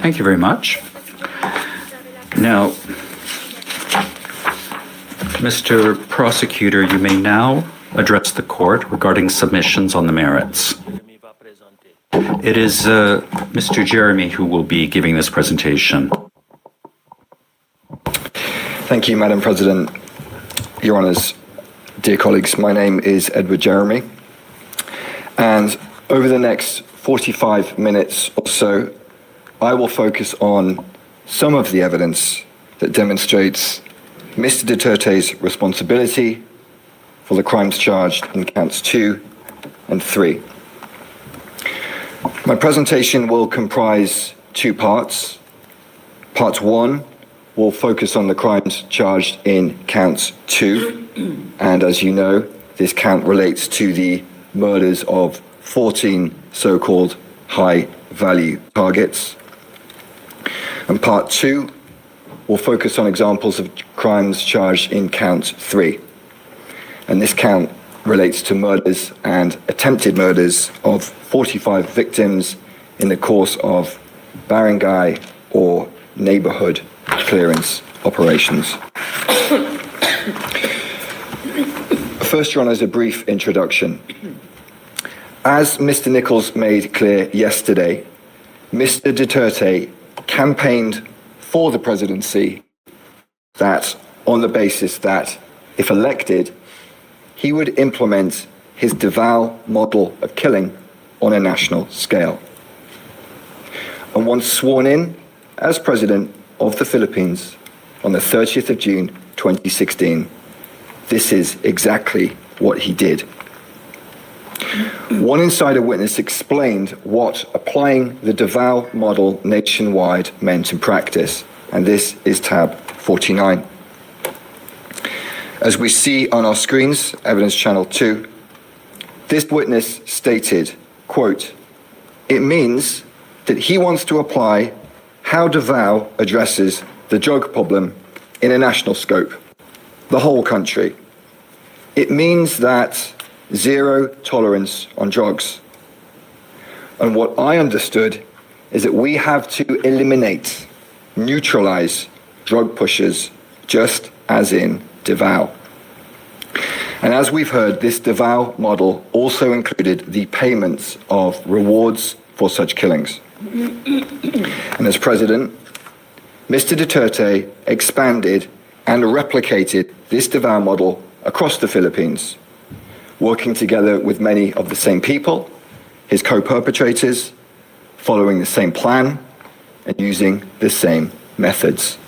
Thank you very much. Now, Mr. Prosecutor, you may now address the court regarding submissions on the merits. It is Mr. Jeremy who will be giving this presentation. Thank you, Madam President. Your Honours, dear colleagues, my name is Edward Jeremy, and over the next 45 minutes or so, I will focus on some of the evidence that demonstrates Mr. Duterte's responsibility for the crimes charged in counts 2 and 3. My presentation will comprise two parts. Part 1 will focus on the crimes charged in counts 2, and as you know, this count relates to the murders of 14 so-called high-value targets. And part 2 will focus on examples of crimes charged in count 3. And this count relates to murders and attempted murders of 45 victims in the course of barangay or neighborhood clearance operations. First, Your Honour, is a brief introduction. As Mr. Nichols made clear yesterday, Mr. Duterte campaigned for the presidency that on the basis that, if elected, he would implement his Davao model of killing on a national scale. And once sworn in as president of the Philippines on the 30th of June 2016, this is exactly what he did. One insider witness explained what applying the Davao model nationwide meant in practice, and this is tab 49. As we see on our screens, Evidence Channel 2, this witness stated, quote, "It means that he wants to apply how Davao addresses the drug problem in a national scope, the whole country. It means that zero tolerance on drugs. And what I understood is that we have to eliminate, neutralize drug pushers, just as in Davao." And as we've heard, this Davao model also included the payments of rewards for such killings. And as president, Mr. Duterte expanded and replicated this Davao model across the Philippines, working together with many of the same people, his co-perpetrators, following the same plan, and using the same methods.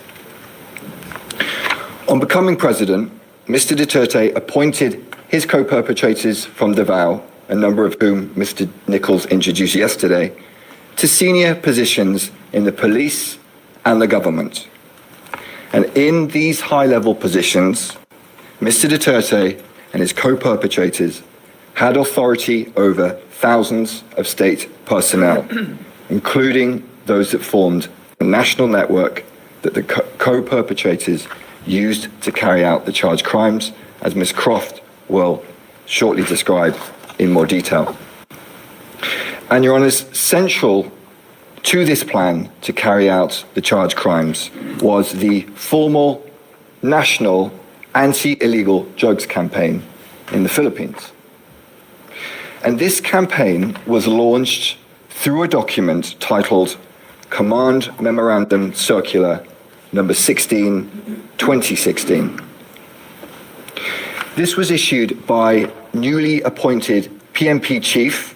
On becoming president, Mr. Duterte appointed his co-perpetrators from Davao, a number of whom Mr. Nichols introduced yesterday, to senior positions in the police and the government. And in these high-level positions, Mr. Duterte and his co-perpetrators had authority over thousands of state personnel, including those that formed a national network that the co-perpetrators used to carry out the charged crimes, as Ms. Croft will shortly describe in more detail. And Your Honours, central to this plan to carry out the charged crimes was the formal national anti-illegal drugs campaign in the Philippines. And this campaign was launched through a document titled Command Memorandum Circular number 16, 2016. This was issued by newly appointed PNP Chief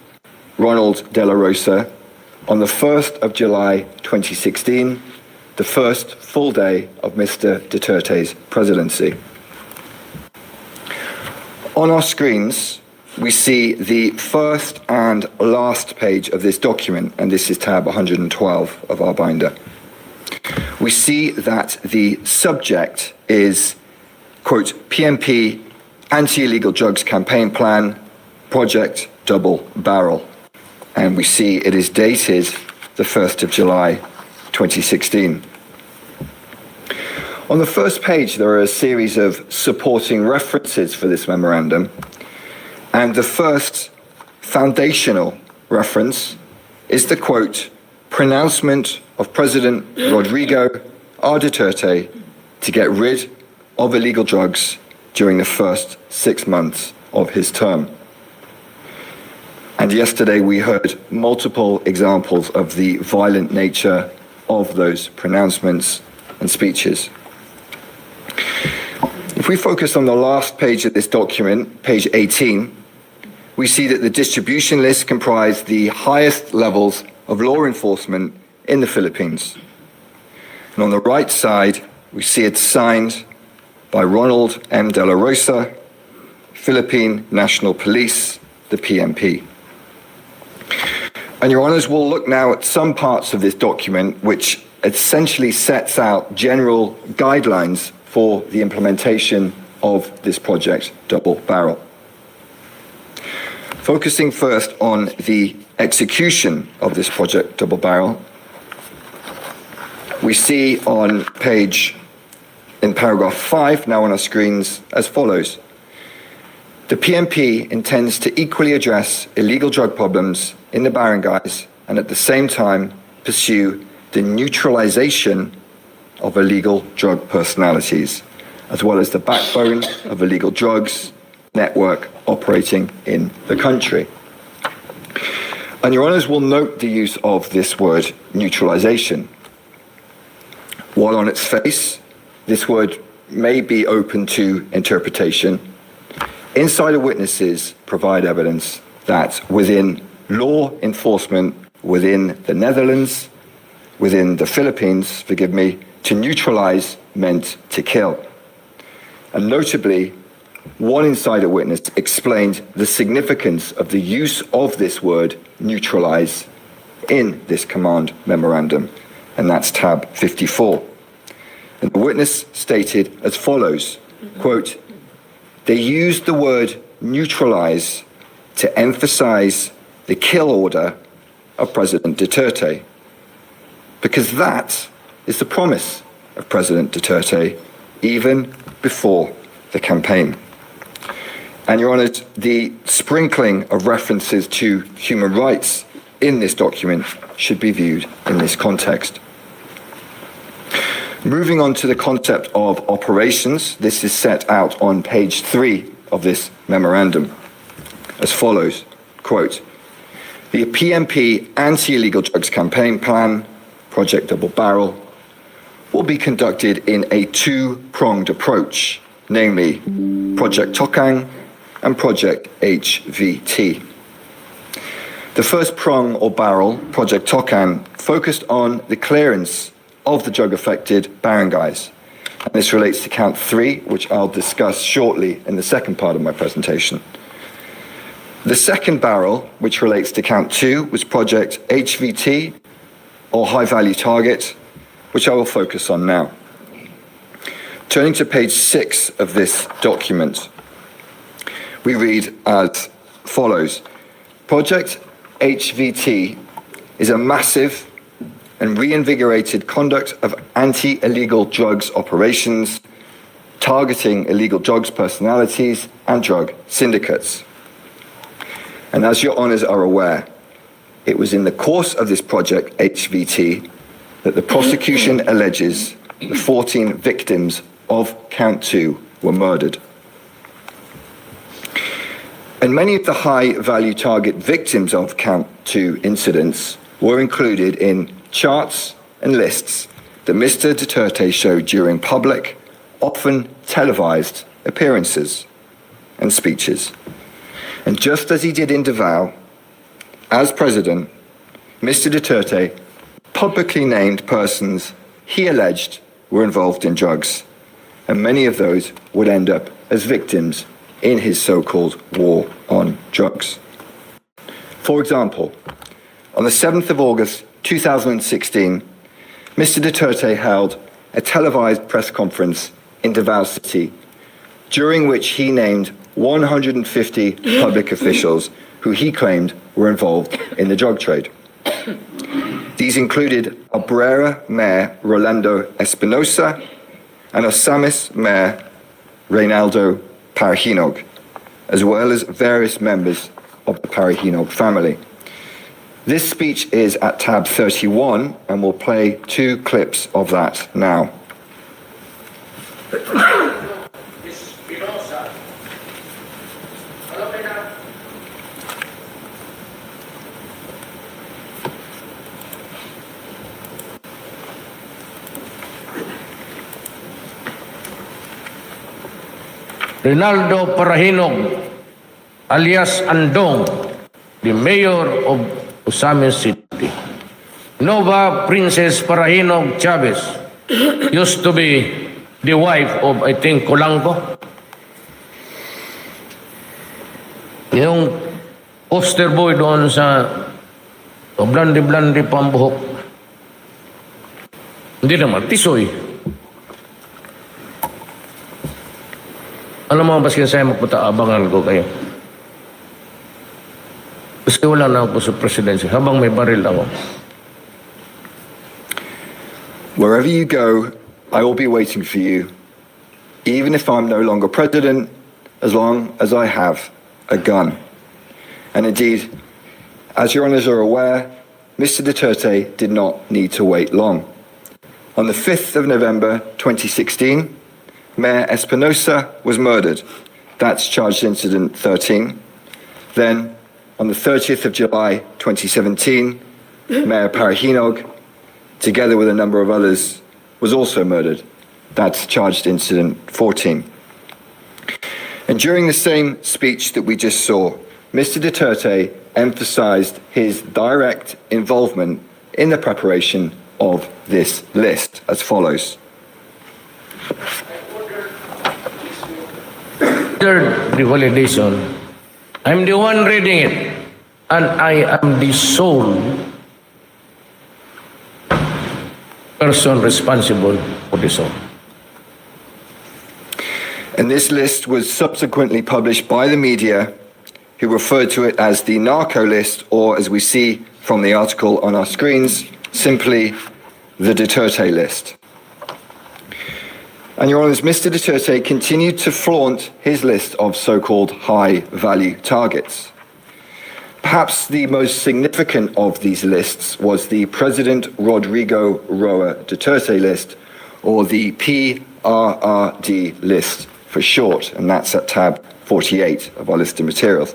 Ronald De La Rosa on the 1st of July 2016, the first full day of Mr. Duterte's presidency. On our screens, we see the first and last page of this document, and this is tab 112 of our binder. We see that the subject is, quote, PNP Anti-Illegal Drugs Campaign Plan, Project Double Barrel. And we see it is dated the 1st of July 2016. On the first page, there are a series of supporting references for this memorandum, and the first foundational reference is the, quote, pronouncement of President Rodrigo R. Duterte to get rid of illegal drugs during the first 6 months of his term. And yesterday we heard multiple examples of the violent nature of those pronouncements and speeches. If we focus on the last page of this document, page 18, we see that the distribution list comprised the highest levels of law enforcement in the Philippines. And on the right side, we see it signed by Ronald M. De La Rosa, Philippine National Police, the PNP. And Your Honours, we'll look now at some parts of this document which essentially sets out general guidelines for the implementation of this project, Double Barrel. Focusing first on the execution of this project, Double Barrel, we see in paragraph 5, now on our screens, as follows. The PNP intends to equally address illegal drug problems in the barangays and at the same time pursue the neutralization of illegal drug personalities, as well as the backbone of illegal drugs network operating in the country. And Your Honours will note the use of this word neutralization. While on its face, this word may be open to interpretation, insider witnesses provide evidence that within law enforcement within the Netherlands, within the Philippines, to neutralize meant to kill. And notably, one insider witness explained the significance of the use of this word neutralize in this command memorandum, and that's tab 54. And the witness stated as follows, quote, "They used the word neutralize to emphasize the kill order of President Duterte, because that is the promise of President Duterte even before the campaign." And Your Honour, the sprinkling of references to human rights in this document should be viewed in this context. Moving on to the concept of operations, this is set out on page 3 of this memorandum as follows, quote, "The PNP anti-illegal drugs campaign plan, Project Double Barrel, will be conducted in a two-pronged approach, namely Project Tokhang and Project HVT. The first prong or barrel, Project Tokhang, focused on the clearance of the drug-affected barangays. And this relates to count 3, which I'll discuss shortly in the second part of my presentation. The second barrel, which relates to count 2, was Project HVT, or High Value Target, which I will focus on now. Turning to page 6 of this document, we read as follows. Project HVT is a massive and reinvigorated conduct of anti-illegal drugs operations, targeting illegal drugs personalities and drug syndicates. And as Your Honours are aware, it was in the course of this Project HVT that the prosecution alleges the 14 victims of count 2 were murdered. And many of the high-value target victims of count 2 incidents were included in charts and lists that Mr. Duterte showed during public, often televised appearances and speeches. And just as he did in Davao, as president, Mr. Duterte publicly named persons he alleged were involved in drugs, and many of those would end up as victims in his so-called war on drugs. For example, on the 7th of August 2016, Mr. Duterte held a televised press conference in Davao City, during which he named 150 public officials who he claimed were involved in the drug trade. These included Abrera Mayor Rolando Espinosa and Osamis Mayor Reynaldo Parahinog, as well as various members of the Parahinog family. This speech is at tab 31, and we'll play 2 clips of that now. Rinaldo Parahinog, alias Andong, the mayor of Osamis City. Nova Princess Parahinog Chavez used to be the wife of, I think, Colanco. Yung poster boy doon sa blandi-blandi pambuhok. Hindi naman, tisoy. Alam mo, baski sa'yo magpunta, abangan ko kayo. Kasi wala na ako sa presidency, habang may baril ako. Wherever you go, I will be waiting for you, even if I'm no longer president, as long as I have a gun. And indeed, as your honours are aware, Mr. Duterte did not need to wait long. On the 5th of November 2016, Mayor Espinosa was murdered. That's charged incident 13. Then, on the 30th of July 2017, Mayor Parahinog, together with a number of others, was also murdered. That's charged incident 14. And during the same speech that we just saw, Mr. Duterte emphasized his direct involvement in the preparation of this list as follows. Third, the validation. I'm the one reading it, and I am the sole person responsible for this all. And this list was subsequently published by the media, who referred to it as the narco list, or as we see from the article on our screens, simply the Duterte list. And Your Honours, Mr. Duterte continued to flaunt his list of so-called high-value targets. Perhaps the most significant of these lists was the President Rodrigo Roa Duterte list, or the PRRD list for short, and that's at tab 48 of our list of materials.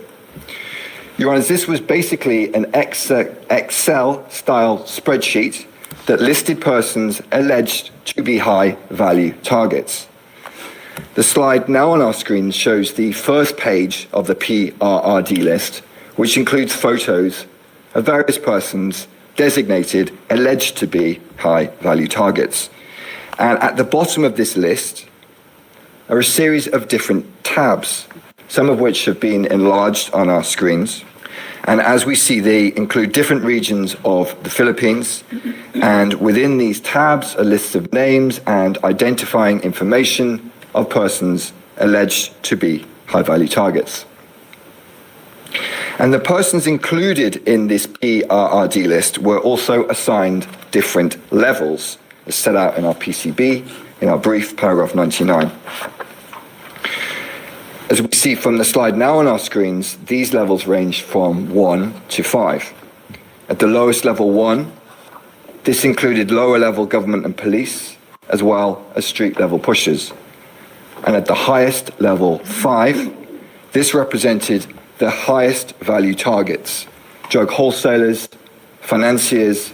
Your Honours, this was basically an Excel-style spreadsheet that listed persons alleged to be high-value targets. The slide now on our screen shows the first page of the PRRD list, which includes photos of various persons designated alleged to be high-value targets. And at the bottom of this list are a series of different tabs, some of which have been enlarged on our screens. And as we see, they include different regions of the Philippines. And within these tabs are lists of names and identifying information of persons alleged to be high-value targets. And the persons included in this PRRD list were also assigned different levels, as set out in our PCB, in our brief, paragraph 99. As we see from the slide now on our screens, these levels range from 1 to 5. At the lowest level 1, this included lower level government and police, as well as street level pushers. And at the highest level 5, this represented the highest value targets: drug wholesalers, financiers,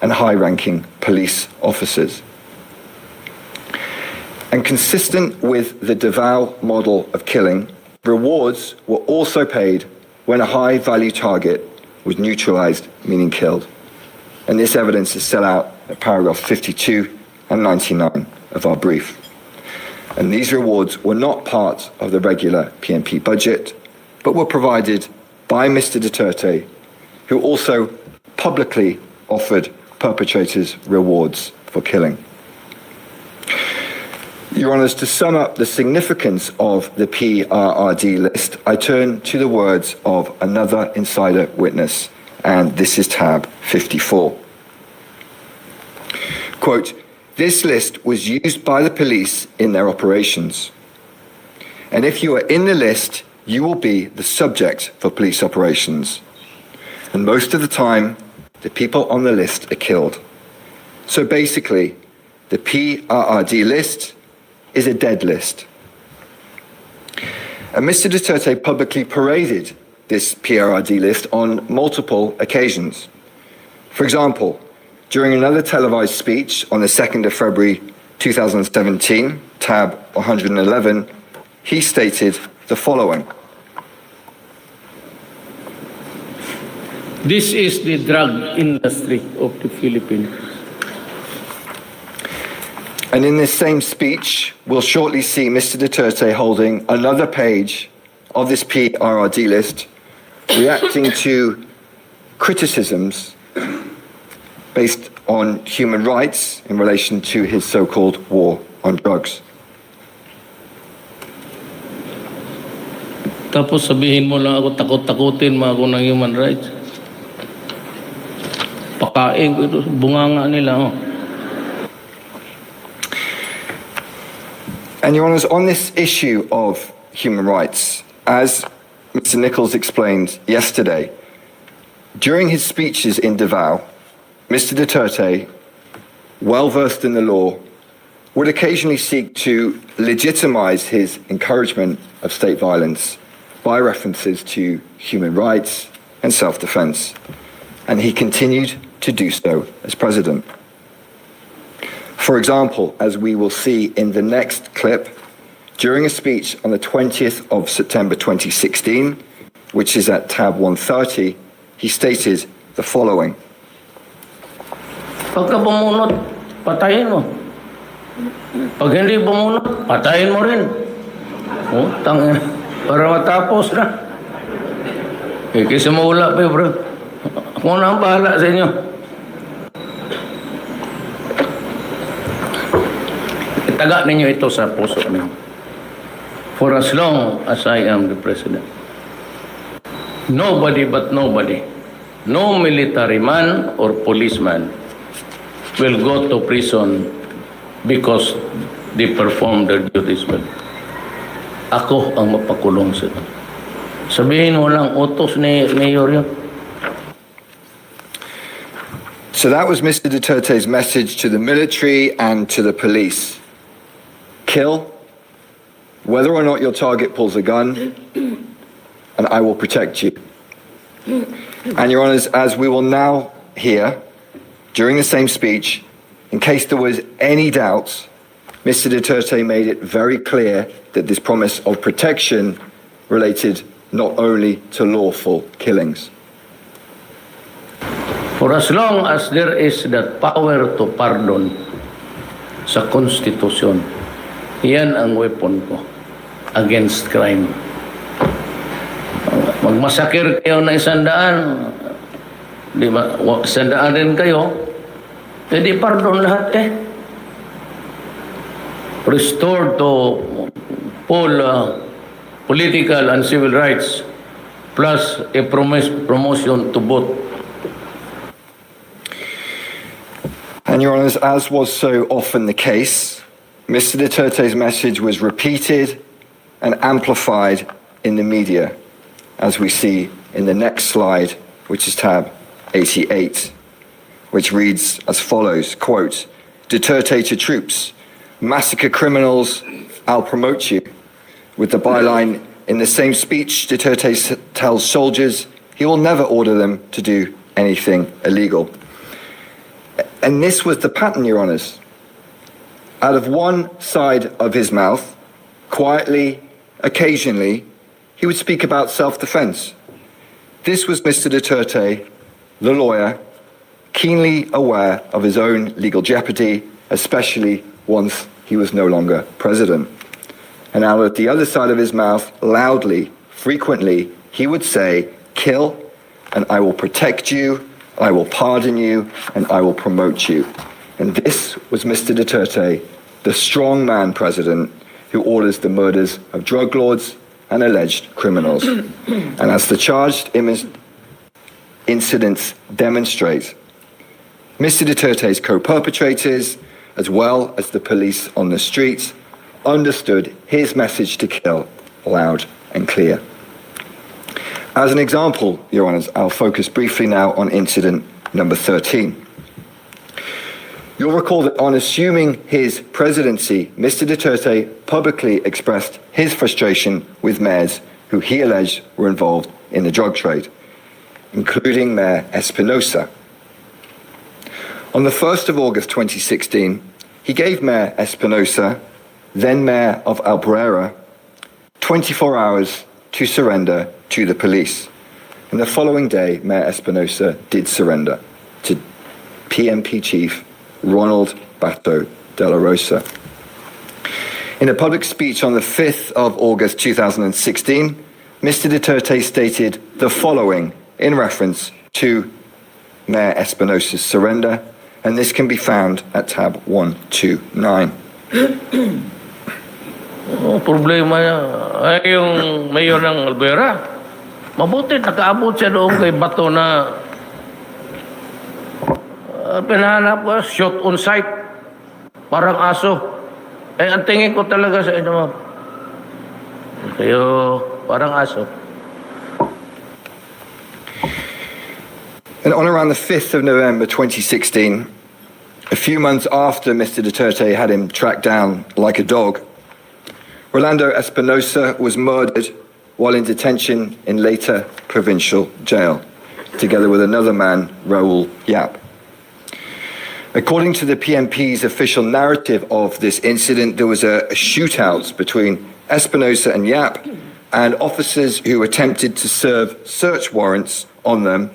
and high-ranking police officers. And consistent with the Davao model of killing, rewards were also paid when a high-value target was neutralized, meaning killed. And this evidence is set out at paragraph 52 and 99 of our brief. And these rewards were not part of the regular PNP budget, but were provided by Mr. Duterte, who also publicly offered perpetrators rewards for killing. Your Honours, to sum up the significance of the PRRD list, I turn to the words of another insider witness, and this is tab 54. Quote, "This list was used by the police in their operations. And if you are in the list, you will be the subject for police operations. And most of the time, the people on the list are killed. So basically, the PRRD list is a dead list. And Mr. Duterte publicly paraded this PRRD list on multiple occasions. For example, during another televised speech on the 2nd of February 2017, tab 111, he stated the following. This is the drug industry of the Philippines. And in this same speech, we'll shortly see Mr. Duterte holding another page of this PRRD list, reacting to criticisms based on human rights in relation to his so-called war on drugs. Tapos sabihin mo lang ako, takot-takutin mo ako ng human rights. Pakain ko ito, bunganga nila. Oh. And Your Honours, on this issue of human rights, as Mr. Nichols explained yesterday, during his speeches in Davao, Mr. Duterte, well versed in the law, would occasionally seek to legitimize his encouragement of state violence by references to human rights and self-defense. And he continued to do so as president. For example, as we will see in the next clip, during a speech on the 20th of September 2016, which is at tab 130, he stated the following. Pagka bumunot, patayin mo. Pag hindi bumunot, patayin mo rin. Oh, tangin. Para matapos na. Eh, kasi mawala pa, bro. Ako na ang bahala sa inyo. Itaga ninyo ito sa puso ninyo. For as long as I am the president, nobody but nobody, no military man or policeman will go to prison because they perform their duties well. Ako ang mapakulong sila. Sabihin mo lang, utos ni Mayor yun. So that was Mr. Duterte's message to the military and to the police. Kill, whether or not your target pulls a gun, and I will protect you. And Your Honours, as we will now hear, during the same speech, in case there was any doubt, Mr. Duterte made it very clear that this promise of protection related not only to lawful killings. For as long as there is that power to pardon sa Konstitusyon, yan ang weapon ko against crime. Magmasakir kayo na 100, di ba? 100 rin kayo, pwede pardon lahat eh. Restored to full political and civil rights plus a promotion to both. And Your Honours, as was so often the case, Mr. Duterte's message was repeated and amplified in the media, as we see in the next slide, which is tab 88, which reads as follows, quote, Duterte to troops, massacre criminals, I'll promote you. With the byline, in the same speech, Duterte tells soldiers he will never order them to do anything illegal. And this was the pattern, Your Honours. Out of one side of his mouth, quietly, occasionally, he would speak about self-defense. This was Mr. Duterte, the lawyer, keenly aware of his own legal jeopardy, especially once he was no longer president. And out of the other side of his mouth, loudly, frequently, he would say, kill, and I will protect you, I will pardon you, and I will promote you. And this was Mr. Duterte, the strong man president who orders the murders of drug lords and alleged criminals. And as the charged incidents demonstrate, Mr. Duterte's co-perpetrators, as well as the police on the streets, understood his message to kill loud and clear. As an example, Your Honours, I'll focus briefly now on incident number 13. You'll recall that on assuming his presidency, Mr. Duterte publicly expressed his frustration with mayors who he alleged were involved in the drug trade, including Mayor Espinosa. On the 1st of August 2016, he gave Mayor Espinosa, then Mayor of Albuera, 24 hours to surrender to the police. And the following day, Mayor Espinosa did surrender to PMP Chief Ronald Bato de la Rosa. In a public speech on the 5th of August 2016, Mr. Duterte stated the following in reference to Mayor Espinosa's surrender, and this can be found at tab 129. Problema niya ay yung mayor ng Albuera. Mabuti, nakaabot siya doon kay Bato na pinahanap ko, shot on sight. Parang aso. Eh, ang tingin ko talaga sa inyo, kayo, parang aso. And on around the 5th of November 2016, a few months after Mr. Duterte had him tracked down like a dog, Rolando Espinosa was murdered while in detention in Leyte Provincial Jail, together with another man, Raul Yap. According to the PMP's official narrative of this incident, there was a shootout between Espinosa and Yap and officers who attempted to serve search warrants on them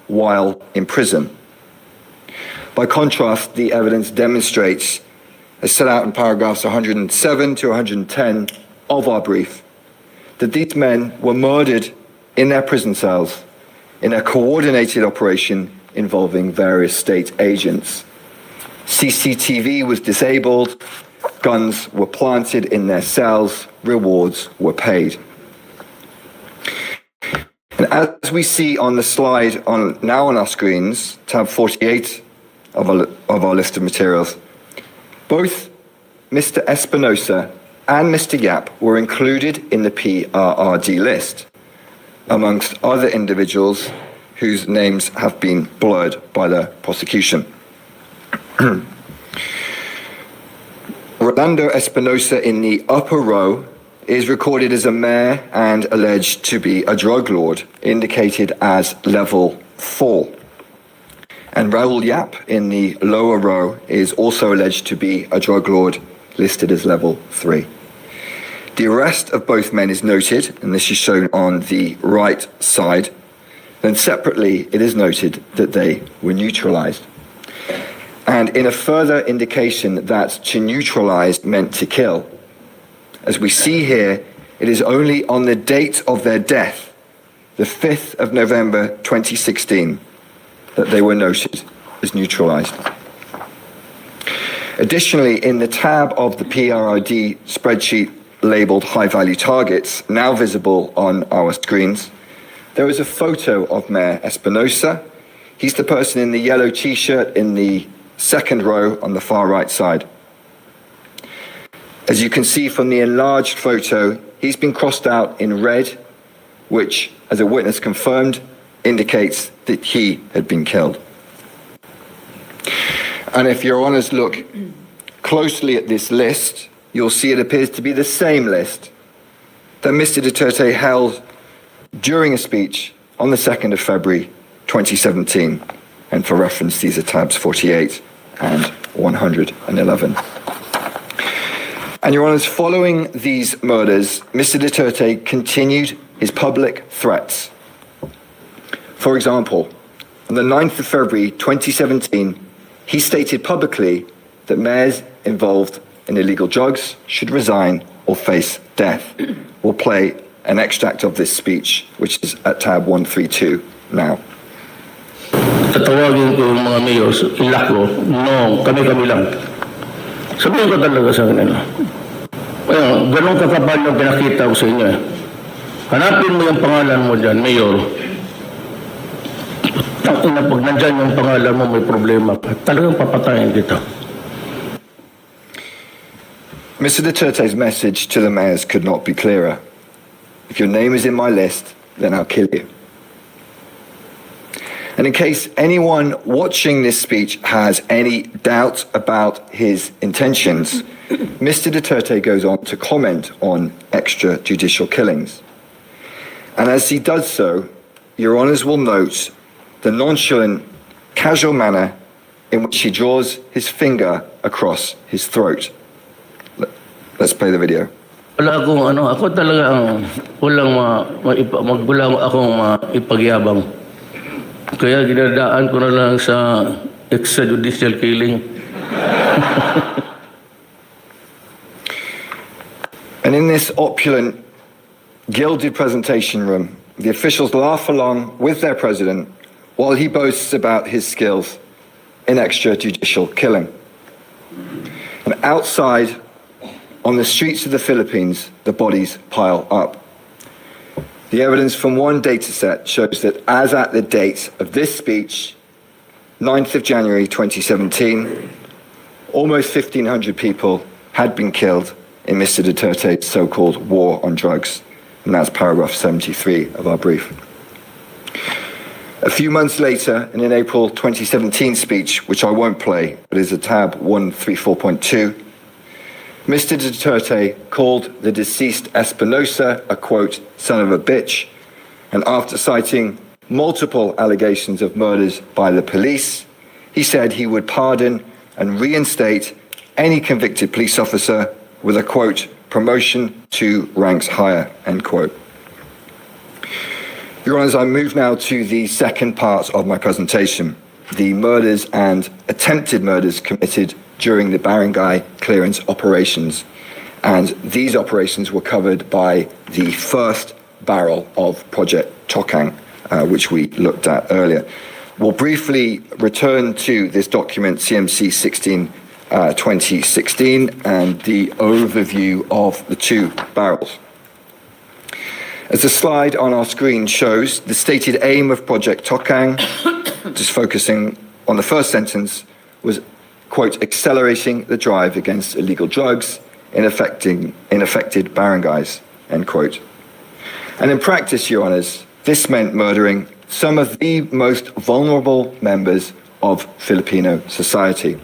while in prison. By contrast, the evidence demonstrates, as set out in paragraphs 107 to 110 of our brief, that these men were murdered in their prison cells in a coordinated operation involving various state agents. CCTV was disabled, guns were planted in their cells, rewards were paid. And as we see on the slide now on our screens, tab 48 of our list of materials, both Mr. Espinosa and Mr. Yap were included in the PRRD list, amongst other individuals whose names have been blurred by the prosecution. Rolando Espinosa in the upper row is recorded as a mayor and alleged to be a drug lord, indicated as level 4. And Raul Yap in the lower row is also alleged to be a drug lord, listed as level 3. The arrest of both men is noted, and this is shown on the right side. Then separately, it is noted that they were neutralized. And in a further indication that to neutralize meant to kill, as we see here, it is only on the date of their death, the 5th of November 2016, that they were noted as neutralized. Additionally, in the tab of the PRRD spreadsheet labeled high-value targets, now visible on our screens, there is a photo of Mayor Espinosa. He's the person in the yellow T-shirt in the second row on the far right side. As you can see from the enlarged photo, he's been crossed out in red, which, as a witness confirmed, indicates that he had been killed. And if your honours look closely at this list, you'll see it appears to be the same list that Mr. Duterte held during a speech on the 2nd of February 2017. And for reference, these are tabs 48 and 111. And your honours, following these murders, Mr. Duterte continued his public threats. For example, on the 9th of February 2017, he stated publicly that mayors involved in illegal drugs should resign or face death. We'll play an extract of this speech, which is at tab 132 now. Tatawagin ko yung mga mayors, ilako, no, kami-kami lang. Sabihin ko talaga sa kanila. Ayun, ganun kakapal yung pinakita ko sa inyo. Hanapin mo yung pangalan mo dyan, mayor. Pag nandyan yung pangalan mo, may problema ka. Talagang papatayin kita. Mr. Duterte's message to the mayors could not be clearer. If your name is in my list, then I'll kill you. And in case anyone watching this speech has any doubt about his intentions, Mr. Duterte goes on to comment on extrajudicial killings. And as he does so, Your Honours will note the nonchalant, casual manner in which he draws his finger across his throat. Let's play the video. Wala akong ako talaga ang wala akong maipagyabang. Kaya ginadaan ko na lang sa extrajudicial killing. And in this opulent, gilded presentation room, the officials laugh along with their president while he boasts about his skills in extrajudicial killing. And outside, on the streets of the Philippines, the bodies pile up. The evidence from one data set shows that as at the date of this speech, 9th of January 2017, almost 1,500 people had been killed in Mr. Duterte's so-called war on drugs. And that's paragraph 73 of our brief. A few months later, in an April 2017 speech, which I won't play, but is a tab 134.2, Mr. Duterte called the deceased Espinosa a, quote, son of a bitch, and after citing multiple allegations of murders by the police, he said he would pardon and reinstate any convicted police officer with a, quote, promotion to ranks higher, end quote. Your Honours, I move now to the second part of my presentation, the murders and attempted murders committed during the barangay clearance operations. And these operations were covered by the first barrel of Project Tokhang, which we looked at earlier. We'll briefly return to this document, CMC 16 2016, and the overview of the two barrels. As the slide on our screen shows, the stated aim of Project Tokhang, just focusing on the first sentence, was, quote, accelerating the drive against illegal drugs in affected barangays, end quote. And in practice, Your Honours, this meant murdering some of the most vulnerable members of Filipino society.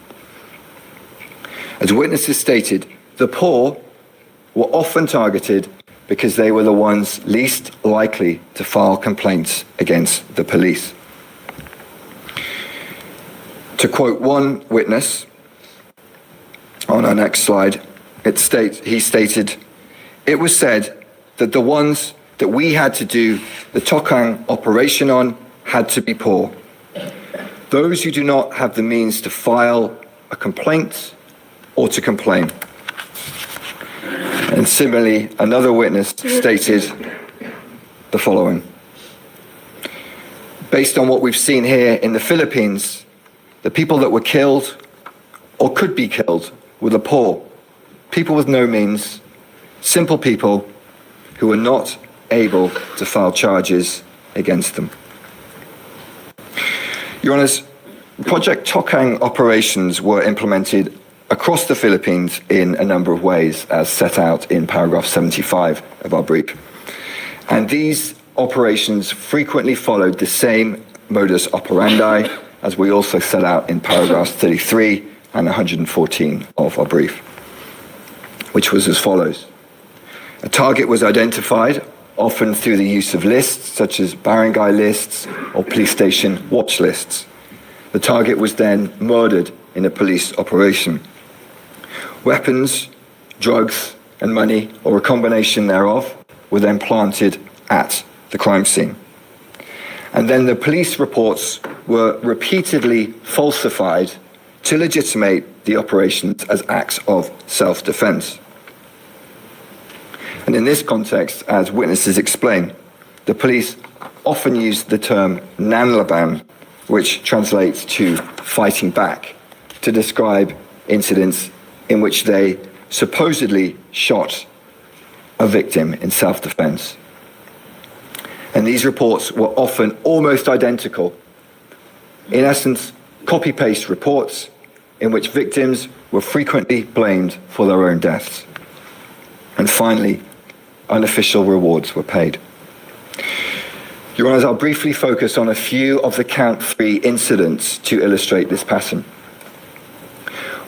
As witnesses stated, the poor were often targeted because they were the ones least likely to file complaints against the police. To quote one witness on our next slide, he stated, "It was said that the ones that we had to do the Tokhang operation on had to be poor. Those who do not have the means to file a complaint or to complain." And similarly, another witness stated the following: "Based on what we've seen here in the Philippines, the people that were killed or could be killed were the poor, people with no means, simple people who were not able to file charges against them." Your Honours, Project Tokhang operations were implemented across the Philippines in a number of ways, as set out in paragraph 75 of our brief. And these operations frequently followed the same modus operandi as we also set out in paragraphs 33 and 114 of our brief, which was as follows. A target was identified, often through the use of lists, such as barangay lists or police station watch lists. The target was then murdered in a police operation. Weapons, drugs, and money, or a combination thereof, were then planted at the crime scene. And then the police reports were repeatedly falsified to legitimate the operations as acts of self-defense. And in this context, as witnesses explain, the police often used the term nanlaban, which translates to fighting back, to describe incidents in which they supposedly shot a victim in self-defense. And these reports were often almost identical. In essence, copy-paste reports in which victims were frequently blamed for their own deaths. And finally, unofficial rewards were paid. Your Honours, I'll briefly focus on a few of the Count 3 incidents to illustrate this pattern.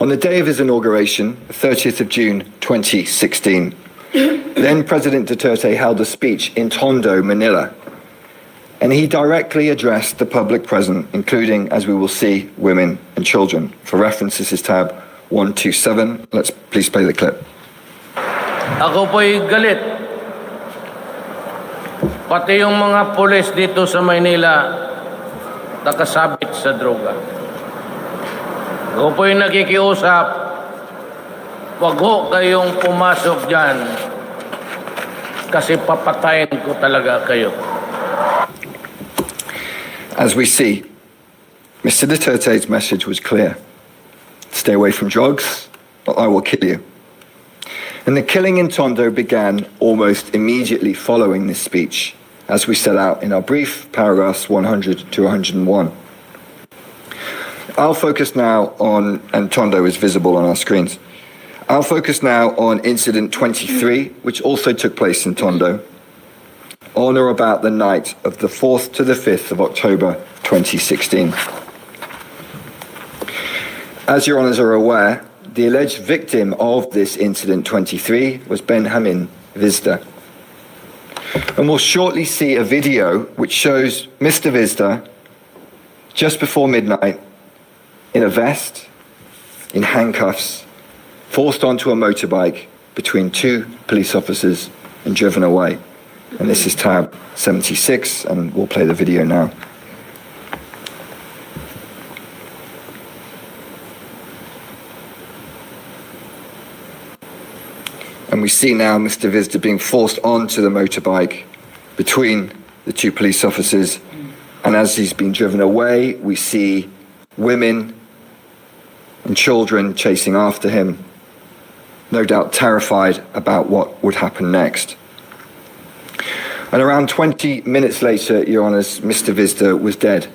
On the day of his inauguration, 30th of June 2016, then President Duterte held a speech in Tondo, Manila, and he directly addressed the public present, including, as we will see, women and children. For reference, this is tab 127. Let's please play the clip. Ako po'y galit. Pati yung mga pulis dito sa Maynila nakasabit sa droga. Ako po'y nakikiusap, wag ho kayong pumasok dyan kasi papatayin ko talaga kayo. As we see, Mr. Duterte's message was clear. Stay away from drugs, or I will kill you. And the killing in Tondo began almost immediately following this speech, as we set out in our brief, paragraphs 100 to 101. I'll focus now on, and Tondo is visible on our screens. I'll focus now on incident 23, which also took place in Tondo, on or about the night of the 4th to the 5th of October 2016. As your honours are aware, the alleged victim of this incident 23 was Benjamin Vizda. And we'll shortly see a video which shows Mr. Vizda just before midnight in a vest, in handcuffs, forced onto a motorbike between two police officers and driven away. And this is tab 76, and we'll play the video now. And we see now Mr. Vizda being forced onto the motorbike between the two police officers. And as he's been driven away, we see women and children chasing after him, no doubt terrified about what would happen next. And around 20 minutes later, Your Honours, Mr. Vizda was dead,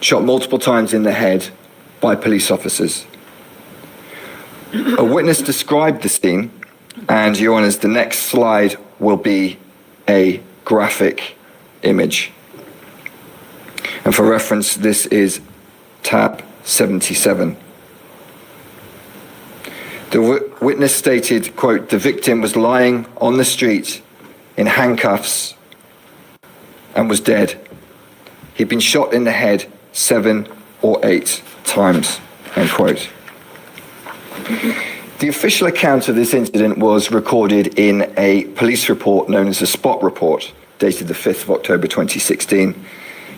shot multiple times in the head by police officers. A witness described the scene, and Your Honours, the next slide will be a graphic image. And for reference, this is tab 77. The witness stated, quote, "The victim was lying on the street in handcuffs and was dead. He'd been shot in the head 7 or 8 times," end quote. The official account of this incident was recorded in a police report known as a spot report, dated the 5th of October 2016.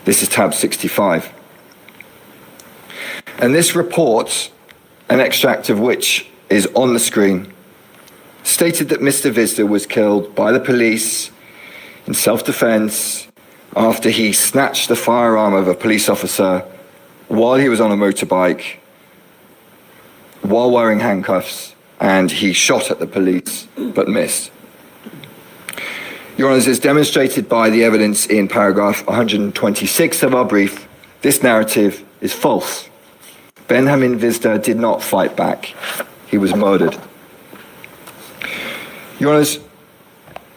This is tab 65. And this report, an extract of which is on the screen, stated that Mr. Vizda was killed by the police in self-defense after he snatched the firearm of a police officer while he was on a motorbike, while wearing handcuffs, and he shot at the police but missed. Your Honours, as demonstrated by the evidence in paragraph 126 of our brief, this narrative is false. Benjamin Vizda did not fight back. He was murdered. Your Honours,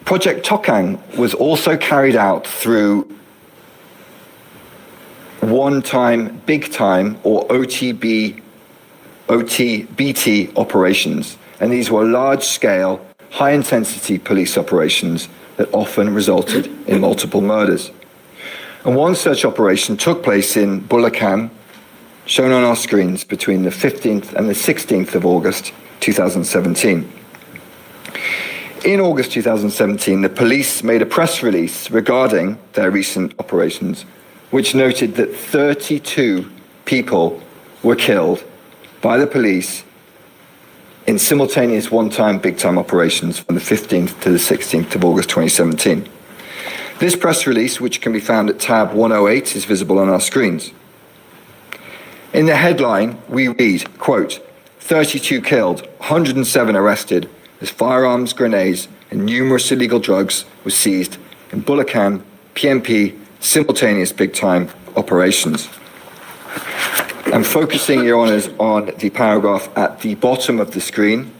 Project Tokhang was also carried out through one-time, big-time, or OTBT operations. And these were large-scale, high-intensity police operations that often resulted in multiple murders. And one such operation took place in Bulacan, shown on our screens, between the 15th and the 16th of August 2017. In August 2017, the police made a press release regarding their recent operations, which noted that 32 people were killed by the police in simultaneous one-time, big-time operations from the 15th to the 16th of August 2017. This press release, which can be found at tab 108, is visible on our screens. In the headline, we read, quote, 32 killed, 107 arrested, as firearms, grenades, and numerous illegal drugs were seized in Bulacan, PMP, simultaneous big-time operations. And focusing, Your Honours, on the paragraph at the bottom of the screen,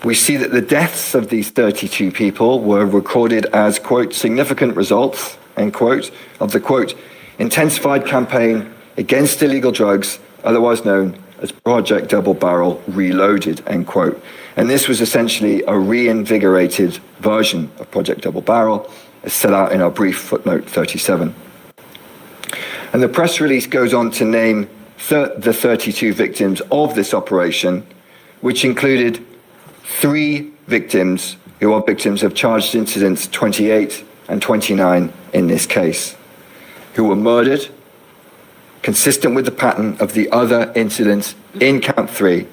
we see that the deaths of these 32 people were recorded as, quote, significant results end quote, of the, quote, intensified campaign against illegal drugs, otherwise known as Project Double Barrel Reloaded, end quote. And this was essentially a reinvigorated version of Project Double Barrel, as set out in our brief footnote 37. And the press release goes on to name the 32 victims of this operation, which included 3 victims who are victims of charged incidents 28 and 29 in this case, who were murdered, consistent with the pattern of the other incidents in count 3,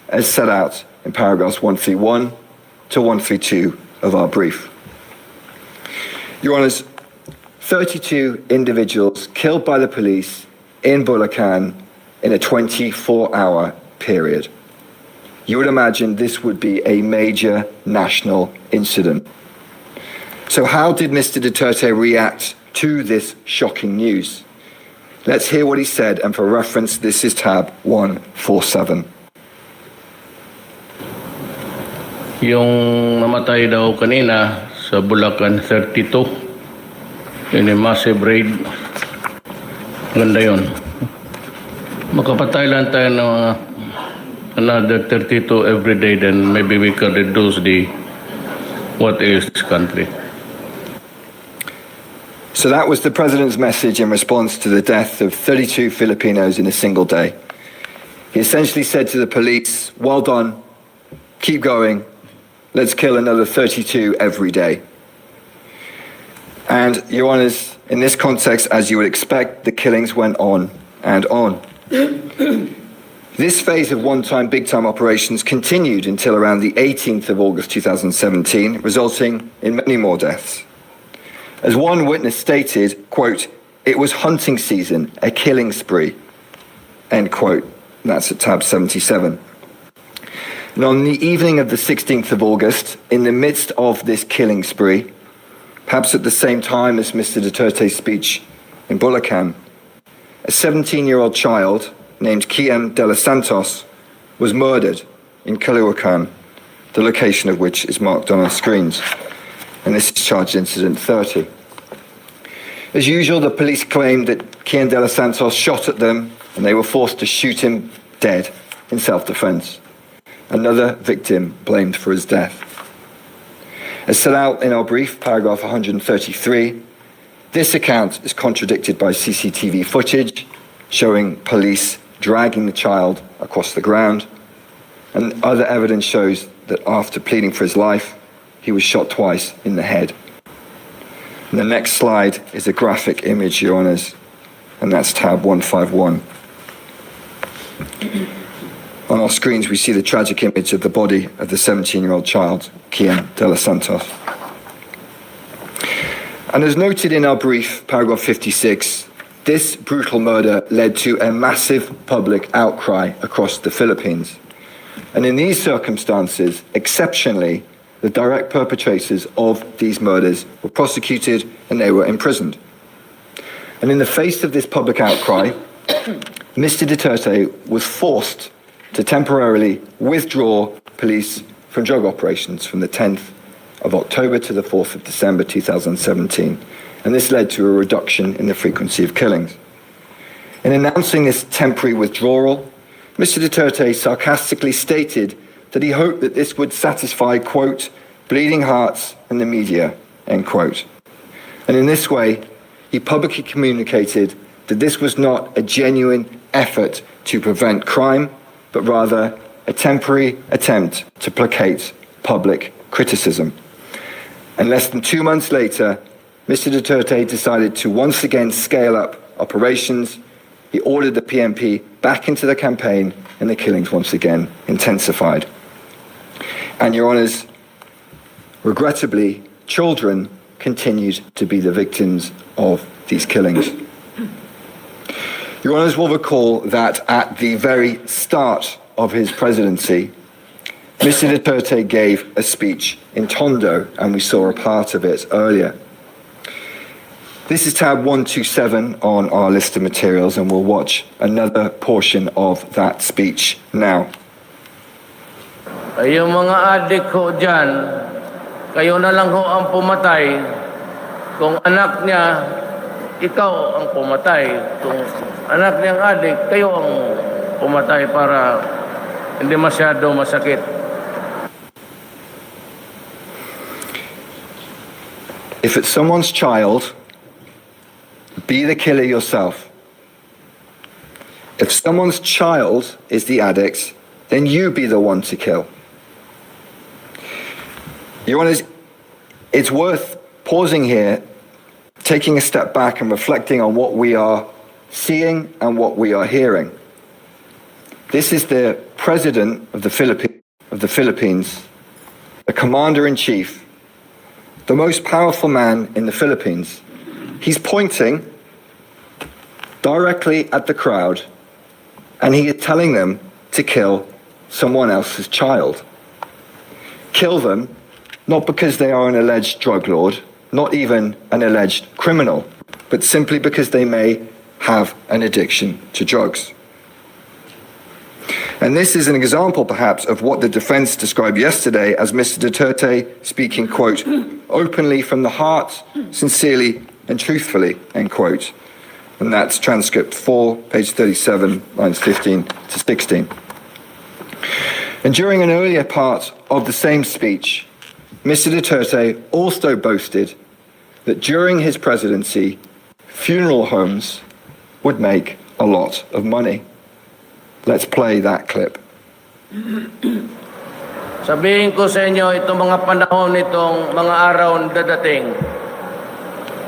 as set out in paragraphs 131 to 132 of our brief. Your Honours, 32 individuals killed by the police in Bulacan in a 24-hour period. You would imagine this would be a major national incident. So how did Mr. Duterte react to this shocking news? Let's hear what he said, and for reference, this is tab 147. Yung namatay daw kanina sa Bulacan 32 in a massive raid. Ganda yun. Makapatay lang tayo ng another 32 every day, then maybe we can reduce the what is this country. So that was the president's message in response to the death of 32 Filipinos in a single day. He essentially said to the police, well done, keep going, let's kill another 32 every day. And, Your Honours, in this context, as you would expect, the killings went on and on. This phase of one-time, big-time operations continued until around the 18th of August 2017, resulting in many more deaths. As one witness stated, quote, it was hunting season, a killing spree, end quote. And that's at tab 77. And on the evening of the 16th of August, in the midst of this killing spree, perhaps at the same time as Mr. Duterte's speech in Bulacan, a 17-year-old child named Kian de los Santos was murdered in Caloocan, the location of which is marked on our screens. And this is charged incident 30. As usual, the police claimed that Kian de los Santos shot at them and they were forced to shoot him dead in self-defense. Another victim blamed for his death. As set out in our brief, paragraph 133, this account is contradicted by CCTV footage showing police dragging the child across the ground, and other evidence shows that after pleading for his life, he was shot twice in the head. And the next slide is a graphic image, Your Honours, and that's tab 151. On our screens, we see the tragic image of the body of the 17-year-old child, Kian de los Santos. And as noted in our brief, paragraph 56, this brutal murder led to a massive public outcry across the Philippines. And in these circumstances, exceptionally, the direct perpetrators of these murders were prosecuted and they were imprisoned. And in the face of this public outcry, Mr. Duterte was forced to temporarily withdraw police from drug operations from the 10th of October to the 4th of December 2017. And this led to a reduction in the frequency of killings. In announcing this temporary withdrawal, Mr. Duterte sarcastically stated that he hoped that this would satisfy, quote, bleeding hearts and the media, end quote. And in this way, he publicly communicated that this was not a genuine effort to prevent crime, but rather a temporary attempt to placate public criticism. And less than 2 months later, Mr. Duterte decided to once again scale up operations. He ordered the PNP back into the campaign, and the killings once again intensified. And, Your Honours, regrettably, children continued to be the victims of these killings. Your Honours will recall that at the very start of his presidency, Mr. Duterte gave a speech in Tondo, and we saw a part of it earlier. This is tab 127 on our list of materials, and we'll watch another portion of that speech now. Ay, yung mga adik ho dyan, kayo na lang ho ang pumatay Kung anak niya, ikaw ang pumatay. Kung anak niyang adik, kayo ang pumatay para hindi masyado masakit. If it's someone's child, be the killer yourself. If someone's child is the addict, then you be the one to kill. Your Honours, it's worth pausing here, taking a step back and reflecting on what we are seeing and what we are hearing. This is the President of the Philippines, the Commander-in-Chief, the most powerful man in the Philippines. He's pointing directly at the crowd and he is telling them to kill someone else's child. Kill them, not because they are an alleged drug lord, not even an alleged criminal, but simply because they may have an addiction to drugs. And this is an example, perhaps, of what the defense described yesterday as Mr. Duterte speaking, quote, openly from the heart, sincerely and truthfully, end quote. And that's transcript 4, page 37, lines 15 to 16. And during an earlier part of the same speech, Mr. Duterte also boasted that during his presidency, funeral homes would make a lot of money. Let's play that clip. Sabihin ko sa inyo, itong mga panahon nitong mga araw na dadating,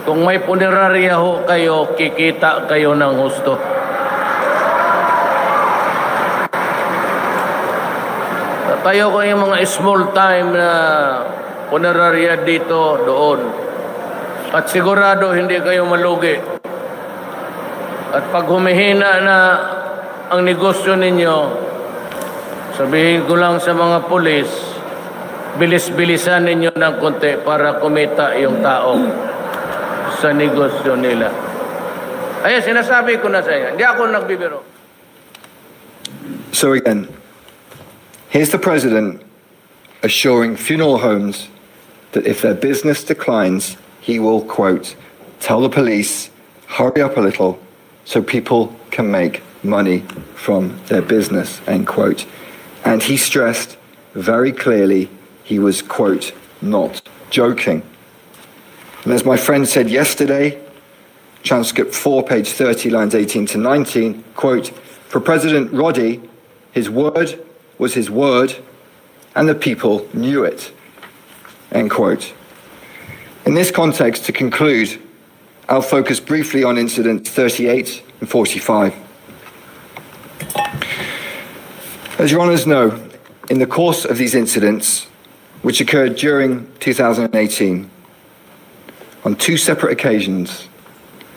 kung may punerarya ho kayo, kikita kayo ng husto. Tayo ko yung mga small time na punerarya dito, doon. At sigurado hindi kayo malugi. At pag humihina na ang negosyo ninyo, sabihin ko lang sa mga pulis, bilis-bilisan ninyo ng konti para kumita yung tao sa negosyo nila. Ay, sinasabi ko na sa inyo. Hindi ako nagbibiro. So again, here's the president assuring funeral homes that if their business declines, he will, quote, tell the police, hurry up a little so people can make money from their business, end quote. And he stressed very clearly he was, quote, not joking. And as my friend said yesterday, transcript 4, page 30, lines 18 to 19, quote, for President Roddy, his word was his word, and the people knew it, end quote. In this context, to conclude, I'll focus briefly on incidents 38 and 45. As your honours know, in the course of these incidents, which occurred during 2018, on 2 separate occasions,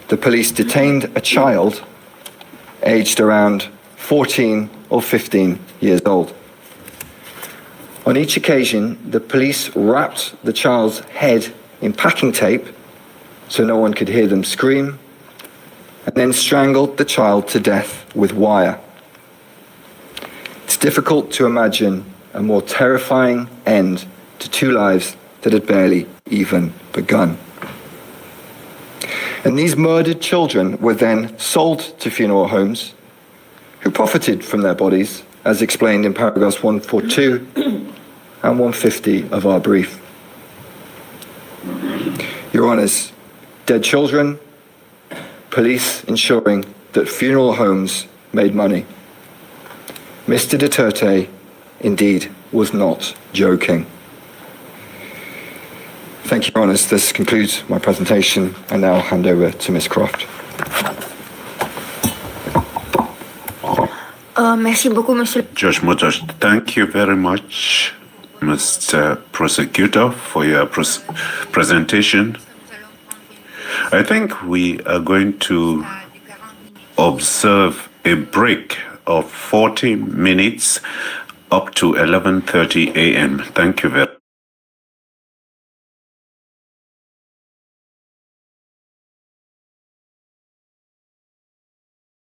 the police detained a child aged around 14 or 15 years old. On each occasion, the police wrapped the child's head in packing tape so no one could hear them scream, and then strangled the child to death with wire. It's difficult to imagine a more terrifying end to 2 lives that had barely even begun. And these murdered children were then sold to funeral homes who profited from their bodies, as explained in paragraphs 142 and 150 of our brief. Your Honours, dead children, police ensuring that funeral homes made money. Mr. Duterte, indeed, was not joking. Thank you, Your Honours. This concludes my presentation. I now hand over to Ms. Croft. Merci beaucoup, Monsieur. Judge Motors, thank you very much, Mr. Prosecutor, for your presentation. I think we are going to observe a break of 40 minutes up to 11:30 a.m. Thank you very much.